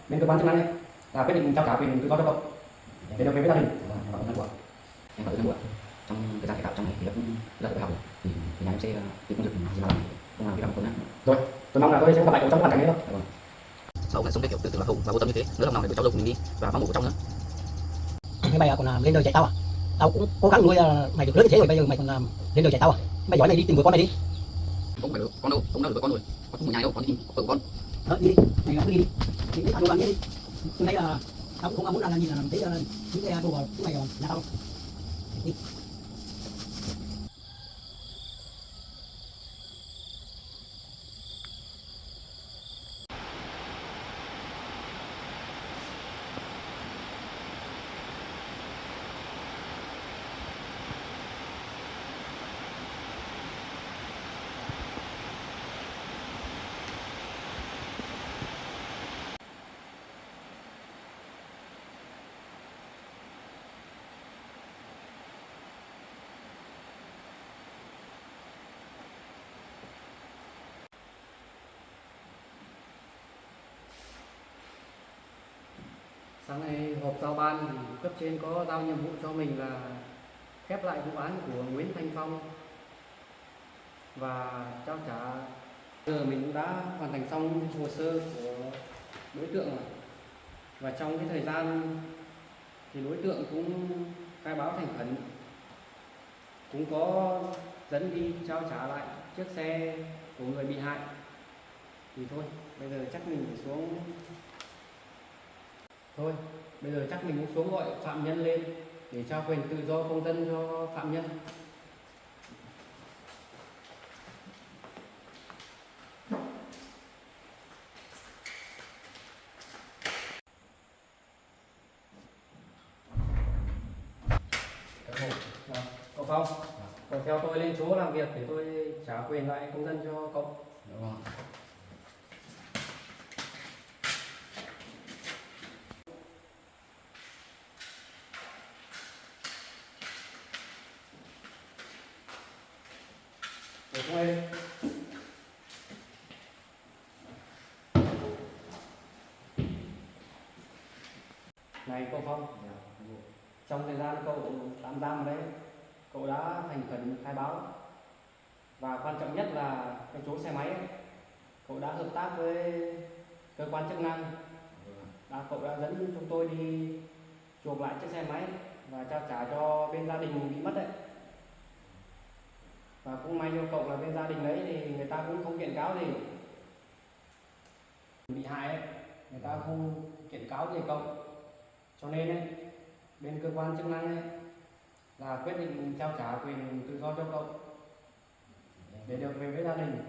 bên cơ quan chức năng ấy là quyết định trao trả quyền tự do cho cậu để được về với gia đình. Và của em ở buổi trong thời gian cải tạo trong này thì đã cũng ra được học thì nhà em sẽ tìm công việc gì mà làm không làm vi phạm pháp luật. Rồi tôi mong là tôi sẽ gặp lại cậu trong cái hoàn cảnh này thôi. Sau lại sống cái kiểu tự tử lạc hậu và vô tâm như thế, nữa làm nào để cháu dâu của mình đi và vắng ngủ trong nữa. Thế mày còn làm lên đời chạy tao à? Tao cũng cố gắng nuôi mày được lớn như thế rồi, bây giờ mày còn làm lên đời chạy tao à? Mày giỏi mày đi tìm vợ con mày đi. Không phải con đâu, không đâu được vợ con rồi, con không nhà đâu, con đi vợ con. Đi đi, mày cứ đi đi, đi ăn đồ ăn đi. Hôm nay là tao cũng không muốn làm gì là làm thấy những cái đồ của mày nhà tao. Đi. Sáng nay họp giao ban thì cấp trên có giao nhiệm vụ cho mình là khép lại vụ án của Nguyễn Thanh Phong và trao trả. Giờ mình cũng đã hoàn thành xong hồ sơ của đối tượng rồi. Và trong cái thời gian thì đối tượng cũng khai báo thành khẩn, cũng có dẫn đi trao trả lại chiếc xe của người bị hại. Thì thôi, bây giờ chắc mình phải xuống. Thôi, bây giờ chắc mình cũng xuống gọi phạm nhân lên để trao quyền tự do công dân cho phạm nhân. Cậu Phong, cậu theo tôi lên chỗ làm việc để tôi trả quyền lại công dân cho cậu. Này cậu Phong, trong thời gian cậu tạm giam ở đấy, cậu đã thành khẩn khai báo và quan trọng nhất là cái chỗ xe máy ấy, cậu đã hợp tác với cơ quan chức năng, cậu đã dẫn chúng tôi đi chuộc lại chiếc xe máy và trao trả cho bên gia đình bị mất đấy. Và cũng may cho cậu là bên gia đình đấy thì người ta cũng không kiện cáo gì. Bị hại ấy, người ta không kiện cáo gì cậu. Cho nên ấy, bên cơ quan chức năng ấy là quyết định trao trả quyền tự do cho cậu để được về với gia đình.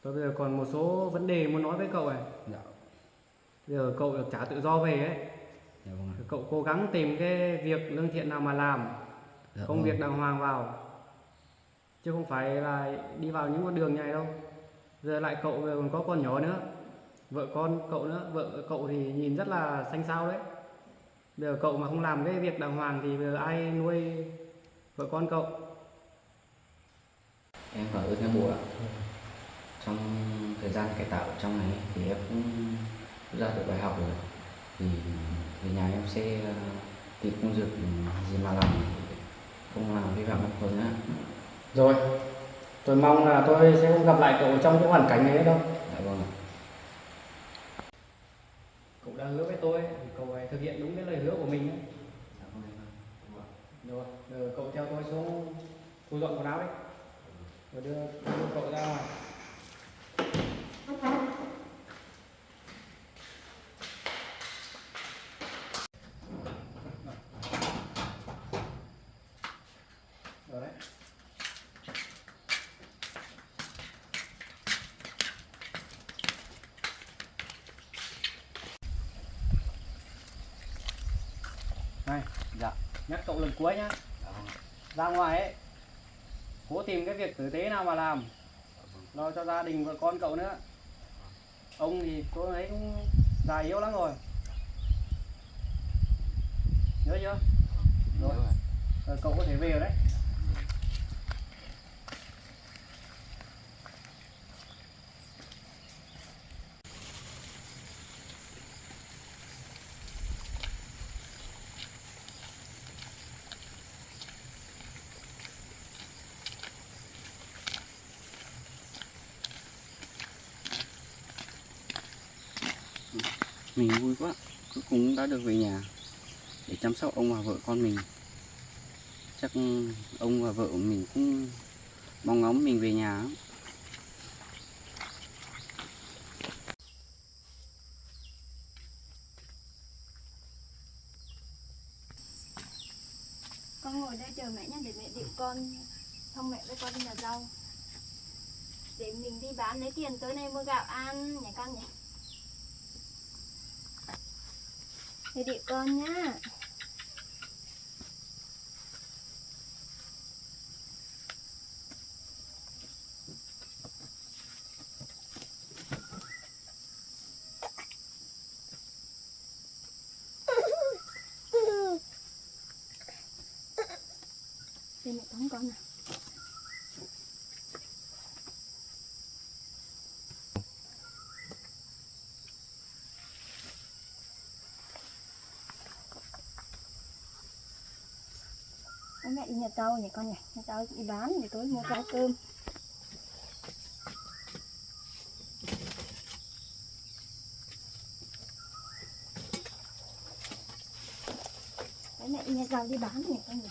Tôi bây giờ còn một số vấn đề muốn nói với cậu này. Bây giờ cậu được trả tự do về ấy, cậu cố gắng tìm cái việc lương thiện nào mà làm, công việc đàng hoàng vào, chứ không phải là đi vào những con đường này đâu. Giờ lại cậu còn có con nhỏ nữa, vợ con cậu nữa, vợ cậu thì nhìn rất là xanh xao đấy. Bây giờ cậu mà không làm cái việc đàng hoàng thì bây giờ ai nuôi vợ con cậu? Em ở Ưng Bùa trong thời gian cải tạo trong này thì em cũng ra được bài học rồi, thì về nhà em sẽ tìm công việc gì mà làm, không làm vi phạm pháp luật nữa. Rồi, tôi mong là tôi sẽ không gặp lại cậu trong cái hoàn cảnh này nữa đâu. Dạ vâng. Cậu đã hứa với tôi thì cậu phải thực hiện đúng cái lời hứa của mình ấy. Rồi, giờ cậu theo tôi xuống thu dọn quần áo đấy, rồi đưa cậu ra ngoài. Rồi đấy. Này, Dạ. nhắc cậu lần cuối nhá. Ra ngoài ấy, cố tìm cái việc tử tế nào mà làm, lo cho gia đình vợ con cậu nữa. Ông thì tôi thấy cũng già yếu lắm rồi. Nhớ chưa? Rồi, cậu có thể về rồi đấy. Mình vui quá, cuối cùng đã được về nhà để chăm sóc ông và vợ con mình. Chắc ông và vợ mình cũng mong ngóng mình về nhà lắm. Con ngồi đây chờ mẹ nha, để mẹ điện con thông mẹ với con đi nhà rau để mình đi bán lấy tiền tối nay mua gạo ăn nhỉ con nhỉ. Để điện con nhá. Để mẹ tống con nào. Mẹ đi nhà rau nhỉ con nhỉ, nhà rau đi bán để tối mua rau cơm. Đấy, mẹ đi nhà rau đi bán nhỉ con nhỉ.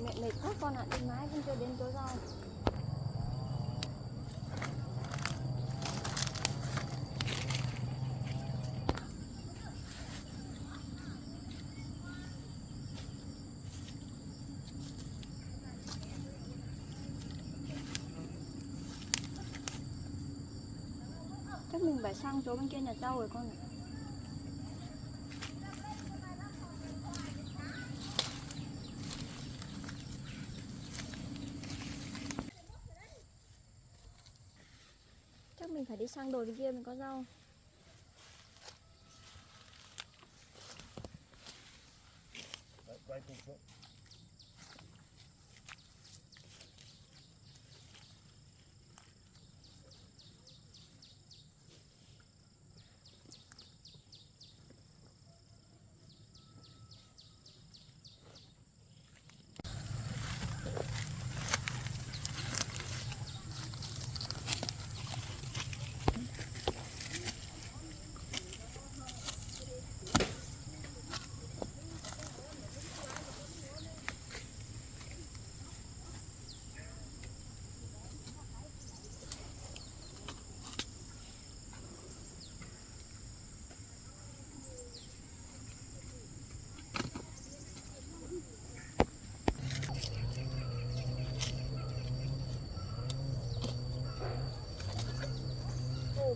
Mẹ mệt quá con ạ, đi mãi vẫn chưa đến tối rau. Chắc mình phải sang chỗ bên kia nhà rau rồi con ạ. Chắc mình phải đi sang đồi bên kia mình có rau.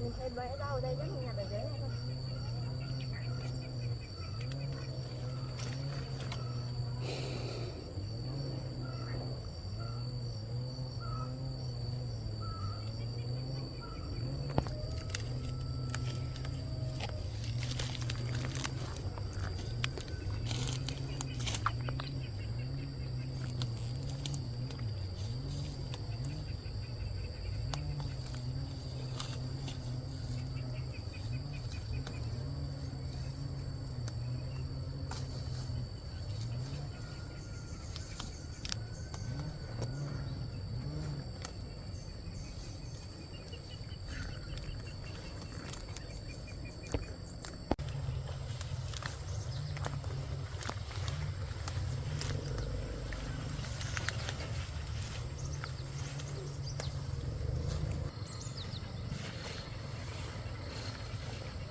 Mình thấy bãi rau ở đây rất là nhà bể ghế này thôi.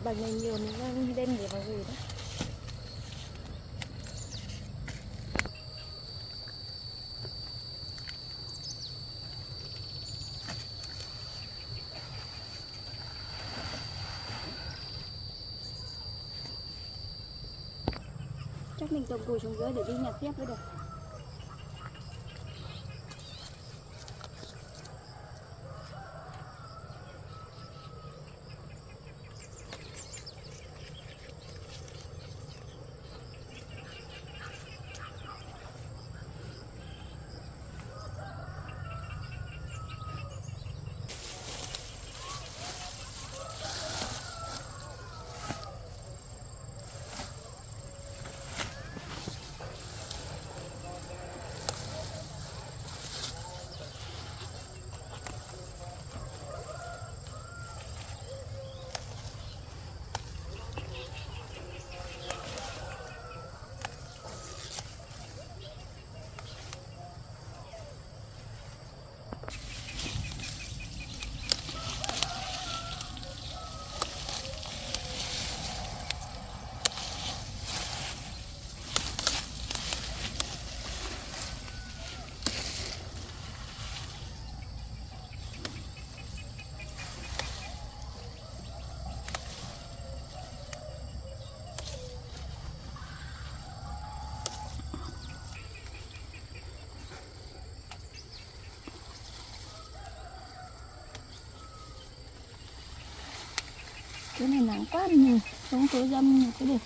Bánh này nhiều mình đang đem để vào gửi đó. chắc mình tụt cùi xuống dưới để đi nhặt tiếp mới được. Cái này nắng quá đi nhỉ, sống tối dâm cái được.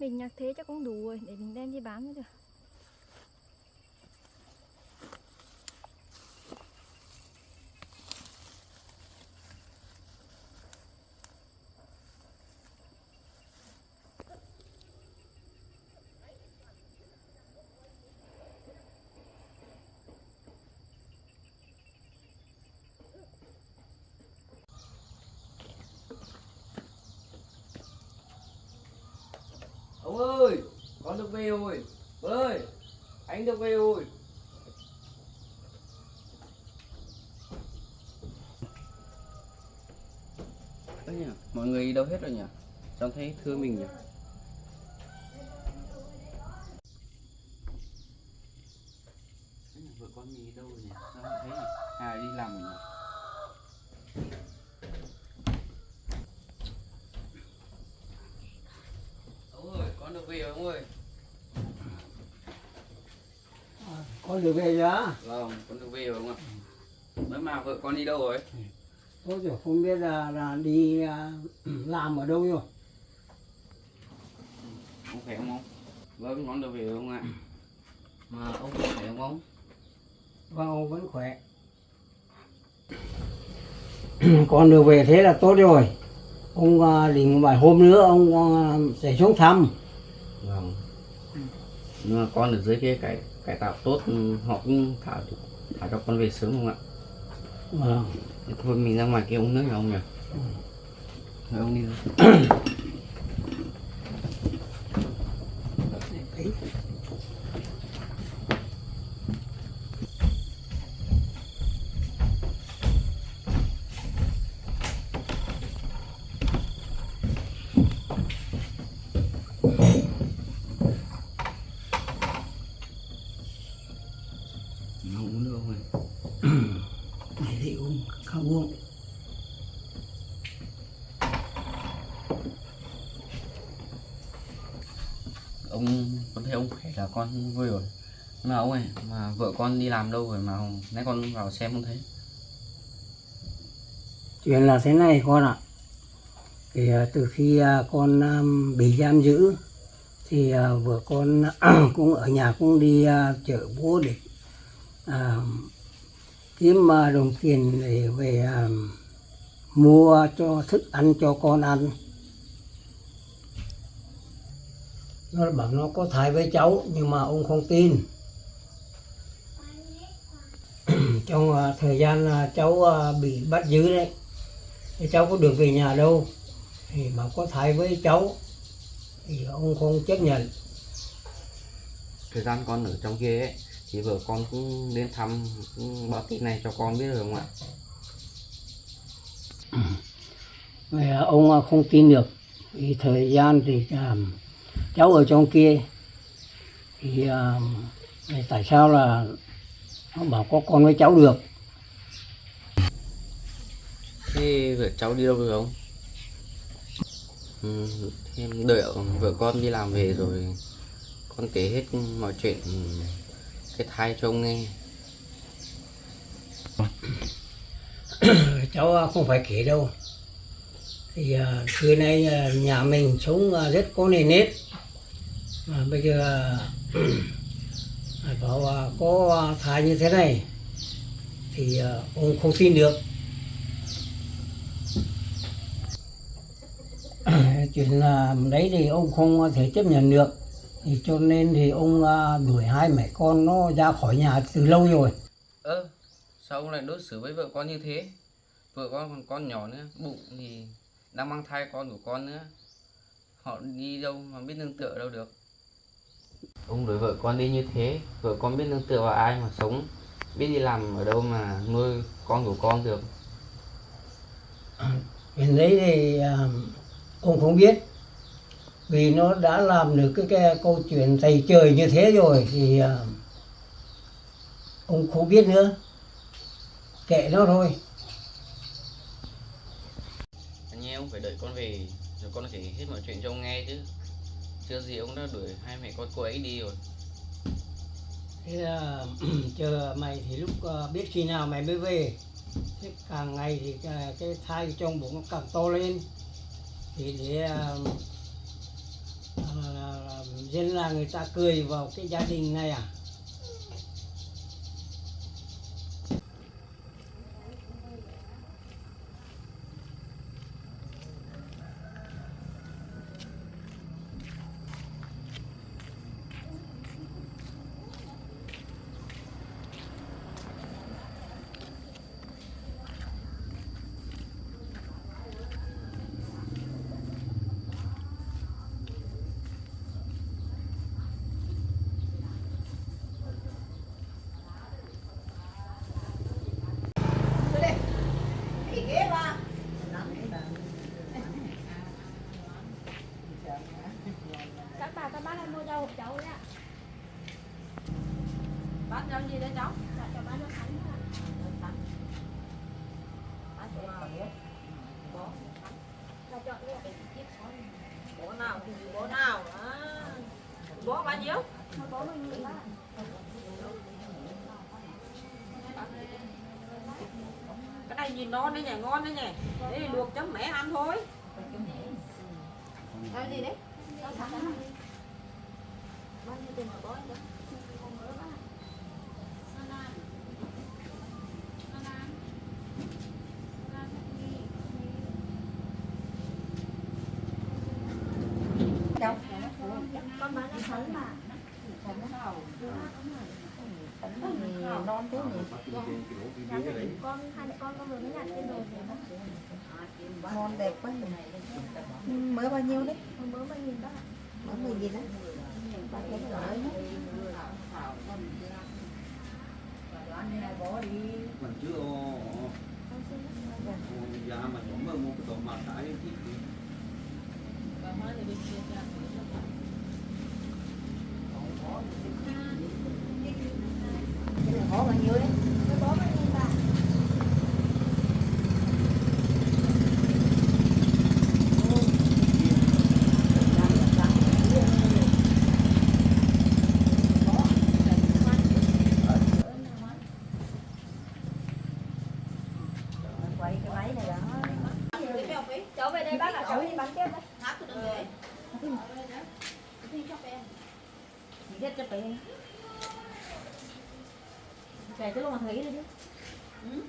Mình nhặt thế chắc cũng đủ rồi để mình đem đi bán mới được. Ông ơi, con được về rồi. Ơi, anh được về rồi. Ơ nhỉ, mọi người đi đâu hết rồi nhỉ? Cháu thấy thưa mình nhỉ? Vợ con mình đi đâu rồi nhỉ? Sao không thấy nhỉ? À đi làm rồi nhỉ? Ông ơi, con được về rồi ông ơi. Con được về chưa? Vâng, con được về rồi ông ạ. Mới mà vợ con đi đâu rồi? Tôi thì không biết là đi làm ở đâu rồi. Ông khỏe không ông? Vâng, con được về rồi ông ạ. Mà ông có khỏe không ông? Vâng, ông vẫn khỏe. Con được về thế là tốt rồi. Ông định vài hôm nữa ông sẽ xuống thăm. Vâng. Nhưng mà con ở dưới kia cải tạo tốt, họ cũng thả cho con về sớm không ạ? Vâng. Thôi mình ra ngoài kia uống nước nhà ông nhỉ? Thôi ông đi thôi. Nó uống nước không này? Này thì uống, không uống. Con thấy ông khỏe là con vui rồi. Mà ông ơi, mà vợ con đi làm đâu rồi mà nãy con vào xem không thấy? Chuyện là thế này con ạ. Thì từ khi con bị giam giữ thì vợ con cũng ở nhà cũng đi chợ búa để kiếm đồng tiền để về mua cho thức ăn cho con ăn. Nó bảo nó có thai với cháu nhưng mà ông không tin. Trong thời gian cháu bị bắt giữ đấy, thì cháu có được về nhà đâu, thì bảo có thai với cháu thì ông không chấp nhận. Thời gian con ở trong kia ấy thì vợ con cũng đến thăm, cũng báo tin này cho con biết được không ạ? Vậy ông không tin được, vì thời gian thì cháu ở trong kia thì tại sao là nó bảo có con với cháu được. Thế vợ cháu đi đâu được không? Em đợi vợ con đi làm về rồi con kể hết mọi chuyện cái thai cho ông nghe. Cháu không phải kể đâu. Thì xưa nay nhà mình sống rất có nề nếp, mà bây giờ bảo có thai như thế này thì ông không tin được. Chuyện đấy thì ông không thể chấp nhận được, thì cho nên thì ông đuổi hai mẹ con nó ra khỏi nhà từ lâu rồi. Sao ông lại đối xử với vợ con như thế? Vợ con còn con nhỏ nữa, bụng thì đang mang thai con của con nữa. Họ đi đâu mà biết nương tựa đâu được. Ông đuổi vợ con đi như thế, vợ con biết nương tựa vào ai mà sống, biết đi làm ở đâu mà nuôi con của con được. Chuyện đấy thì ông không biết, vì nó đã làm được cái câu chuyện tày trời như thế rồi thì ông không biết nữa, kệ nó thôi. Anh em ông phải đợi con về rồi con có thể hết mọi chuyện cho ông nghe chứ. Chưa gì ông đã đuổi hai mẹ con cô ấy đi rồi. Thế chờ mày thì lúc biết khi nào mày mới về. Thế càng ngày thì cái thai trong bụng nó càng to lên, thì để dân là người ta cười vào cái gia đình này à. Các bà các bác lại mua rau hộ cháu đấy ạ. Bác rau gì đấy cháu? Dạ cho bác nước thánh ạ. Là chọn đi ạ. Bố nào thì bố nào. Bố bao nhiêu? Một bó 10.000 bác ạ. Cái này nhìn non đấy nhỉ, ngon đấy nhỉ. Đấy thì luộc chấm mẻ ăn thôi. Rau gì đấy? Rau thánh ạ. Bao nhiêu tiền một bó anh đó? Không nhớ bác ạ. Cháu. Con bán nước thánh mà. Non thế nhỉ? Con hai mẹ con vừa mới nhặt trên đồi về bác. Ngon đẹp quá nhỉ. Mới bao nhiêu đấy? Mới 10.000 bác ạ. Mới 10 gì đấy? Bác thấy giỏi. Mình chứ dạ mà nhóm mà một cái tổ mà tại thì Bó bao nhiêu đấy? Một bó 10.000 bác ạ. Quay cái máy này đó. Cháu về đây bác ạ, cháu đi bán tiếp đấy. Hát cái đường đấy. Đi cho bé. Đi hết cho bé. Cái lúc mà thấy rồi chứ. Ừ.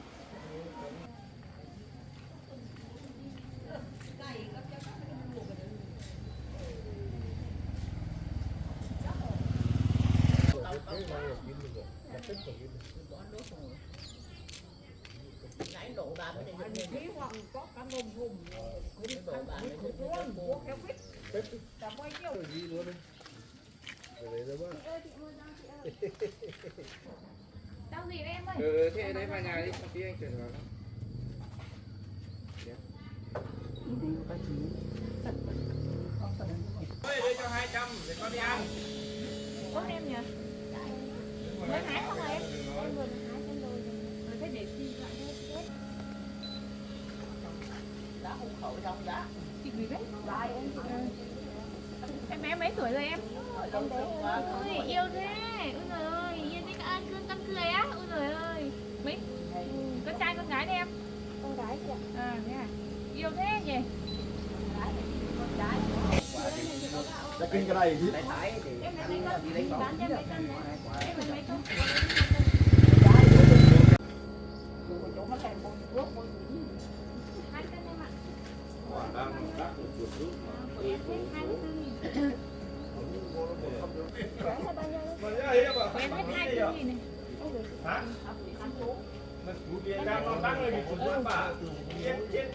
Nãy đổ bà mới để khí hoàng có cả nôm hùm. Đổ bà mới để luôn, bố kéo quýt. Cả quay chiêu. Chị ơi, chị mua rau chị ơi. Rau gì đấy em ơi? Thế đấy vào nhà đi, một tí anh chuyển vào. Ơi, đưa cho 200 để con đi ăn. Có em nhỉ? Mới hái không hả em? Em vừa hái xong rồi. Rồi thế để gì lại hết. Đã hùng khẩu trong đã. Chị Quý đấy. Lại em. Em mấy tuổi rồi em? Em bé. Ôi, yêu thế. Ôi trời ơi, yêu thế cả con cười á. Ôi trời ơi. Mấy? Con trai con gái đấy em? Con gái chị ạ. À, thế à? Yêu thế nhỉ? Con gái. Đã kinh cái này chứ. Em lấy mấy con? Bán cho mấy con đấy. Em lấy mấy con? Chỗ nó kèm bông thuốc. 2 cân em ạ. Quả đang đắt được chuột nước mà. Em hết 24.000. Mà nhá ấy mà. Em hết 24.000 này. Hả? Một tiền đang nó đắt lên bị chuột nước bà. Chết. Cái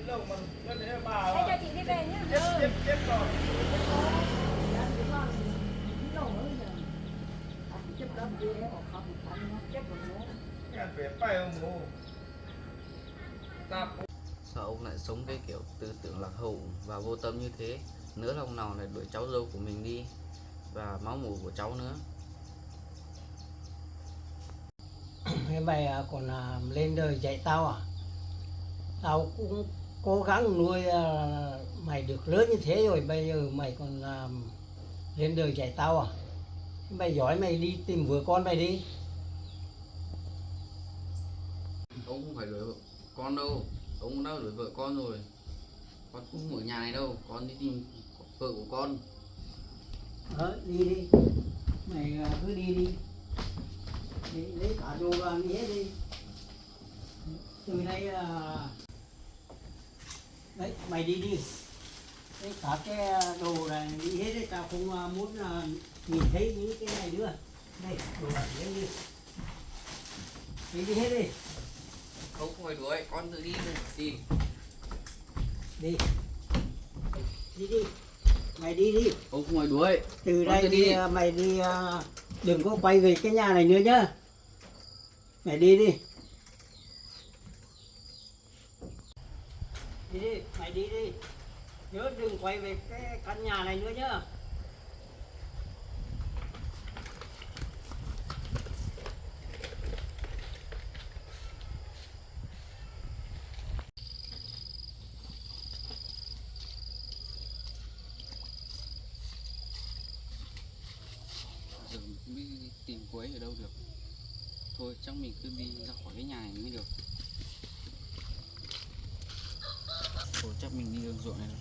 lồng mà nó thế là bà. Đây cho chị đi về nhá. Chết rồi. Cái phải phải không ngủ. Ta Sao ông lại sống cái kiểu tư tưởng lạc hậu và vô tâm như thế? Nữa là ông nào lại đuổi cháu dâu của mình đi và máu mủ của cháu nữa. Thế mày còn lên đời dạy tao à? Tao cũng cố gắng nuôi mày được lớn như thế rồi, bây giờ mày còn lên đời dạy tao à? Mày giỏi mày đi tìm vợ con mày đi. Ông không phải đuổi vợ con đâu, ông cũng đã đuổi vợ con rồi. Con cũng ở nhà này đâu, con đi tìm vợ của con. Đi đi, mày cứ đi. Lấy cả đồ vàng đi hết đi. Từ nay đấy, mày đi. Lấy cả cái đồ này đi hết đấy, tao không muốn nhìn thấy những cái này nữa. Đây, đồ này lấy đi. Đi hết đi. Ông không phải đuổi, con tự đi tìm. Đi. Mày đi. Ông không phải đuổi. Từ Con đây tự đi, đi. mày đi, đừng có quay về cái nhà này nữa nhá. Mày đi. Mày đi. Nhớ đừng quay về cái căn nhà này nữa nhá. Giờ mình không biết đi tìm cô ấy ở đâu được. Thôi chắc mình cứ đi ra khỏi cái nhà này mới được. Thôi chắc mình đi đường ruộng này thôi.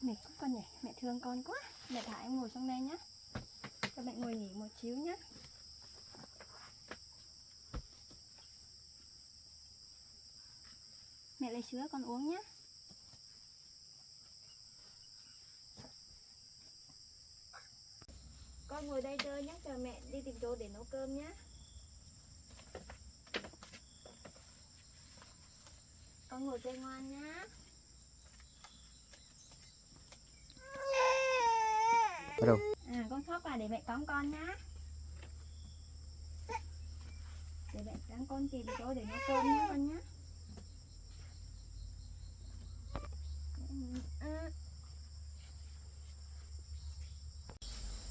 Mệt quá con nhỉ, mẹ thương con quá. Mẹ thả em ngồi xuống đây nhá. Cho mẹ ngồi nghỉ một xíu nhá. Mẹ lấy sữa con uống nhá. Con ngồi đây chơi nhé, chờ mẹ đi tìm chỗ để nấu cơm nhé. Con ngồi chơi ngoan nhá. Bắt đầu. Con khóc à, để mẹ tóm con nhá. Để mẹ gắng con tìm chỗ để nấu cơm nhé con nhá.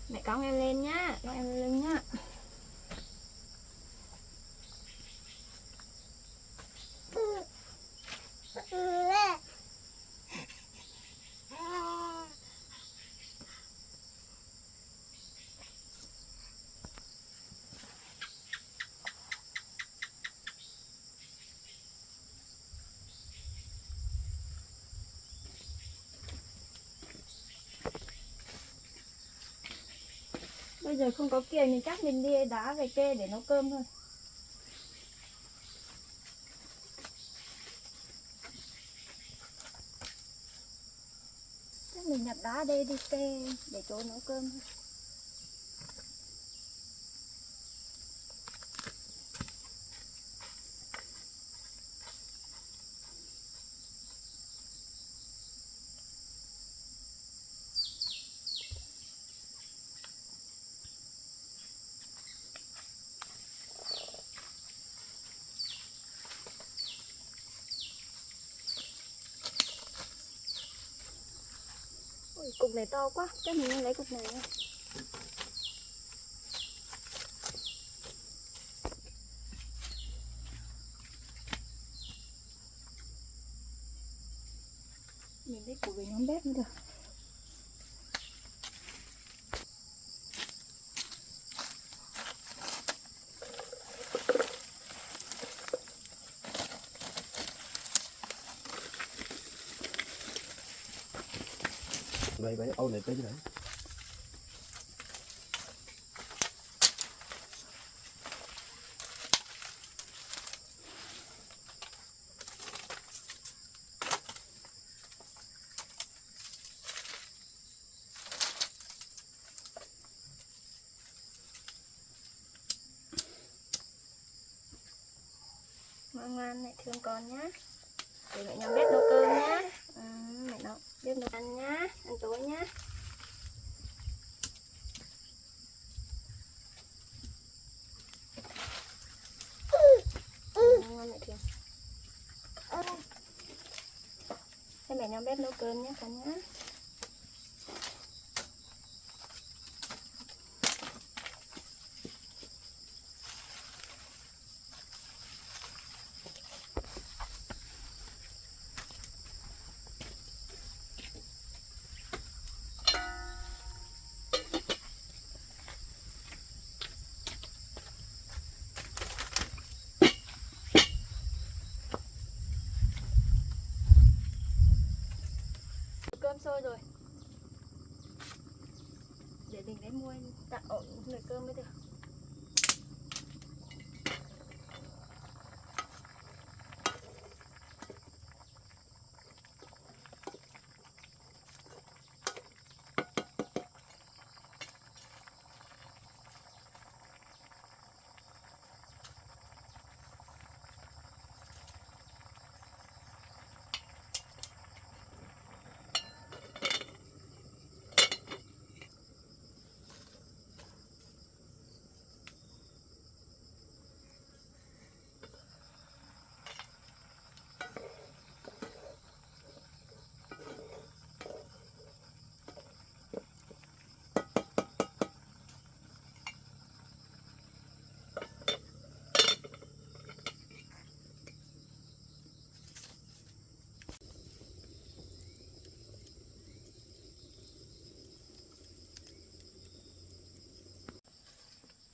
Mẹ cõng em lên nhá, cõng em lên nhá. Bây giờ không có kiềng thì chắc mình đi đá về kê để nấu cơm thôi. Chắc mình nhặt đá đây đi kê để chỗ nấu cơm thôi. Ui, cục này to quá, chắc mình nên lấy cục này nha. Mình lấy cục về nhóm bếp mới được. Vậy ôn lại tới chứ đấy. Ngoan ngoan mẹ thương con nhá. Để mẹ nhóm bếp nấu cơm nhá. Mẹ nấu bếp nấu ăn nhá, ăn tối nhá. Ngoan mẹ thương. Thế mẹ nhóm bếp nấu cơm nhá con nhá. Cơm sôi rồi. Để mình lấy muôi tạo ổn nồi cơm mới được.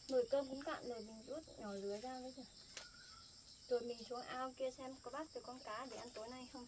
Nồi cơm cũng cạn rồi, mình rút nhỏ lửa ra với rồi. Rồi mình xuống ao kia xem có bắt được con cá để ăn tối nay không.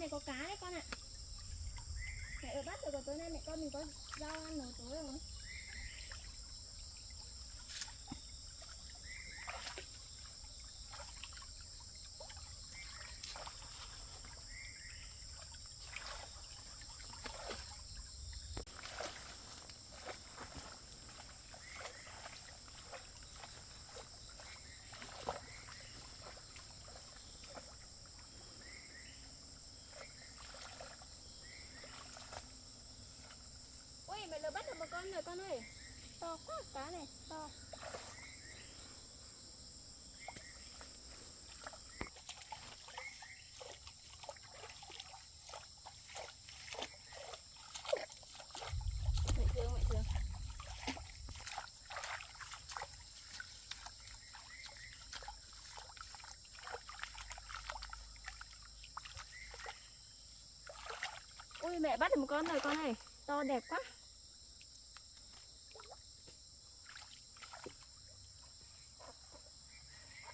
này có cá đấy con ạ. Mẹ ở bắt được rồi, tối nay mẹ con mình có rau ăn nấu tối rồi. Ui, mẹ lừa bắt được một con rồi con ơi. To quá, cá này, to. Mẹ thương, mẹ thương. Ui, mẹ bắt được một con rồi con ơi. To đẹp quá.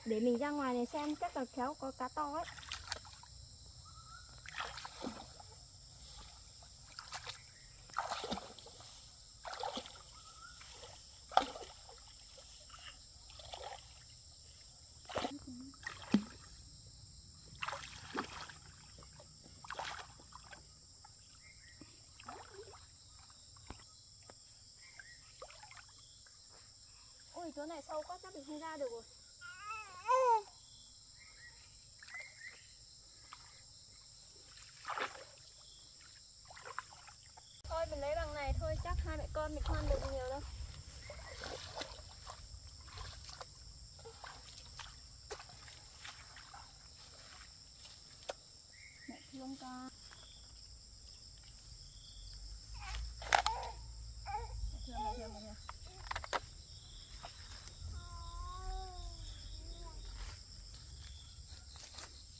Để mình ra ngoài này xem, chắc là khéo có cá to ấy. Ui, chỗ này sâu quá, chắc mình không ra được rồi. Thôi mình lấy bằng này thôi, chắc hai mẹ con mình không ăn được nhiều đâu. Mẹ thương con. Mẹ thương, mẹ thương.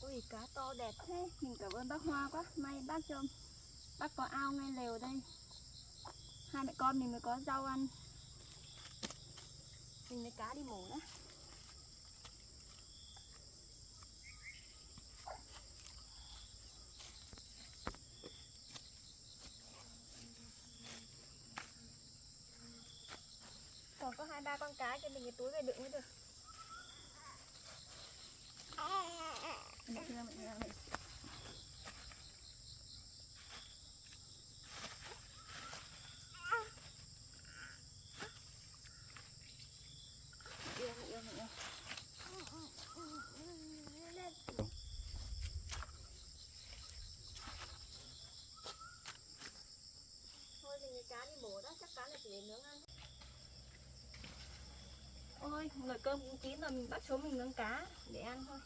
Ui, cá to đẹp thế. Mình cảm ơn bác Hoa quá. May bác cho bác có ao ngay lều đây. Hai mẹ con mình mới có rau ăn. Mình lấy cá đi mổ nữa. Còn có 2-3 con cá cho mình cái túi về đựng mới được. Mẹ thương, mẹ thương, mẹ. Thôi mình lấy cá đi mổ đó, chắc cá này chỉ để nướng ăn. Ôi, nồi cơm cũng chín rồi, mình bắt xuống mình nướng cá để ăn thôi.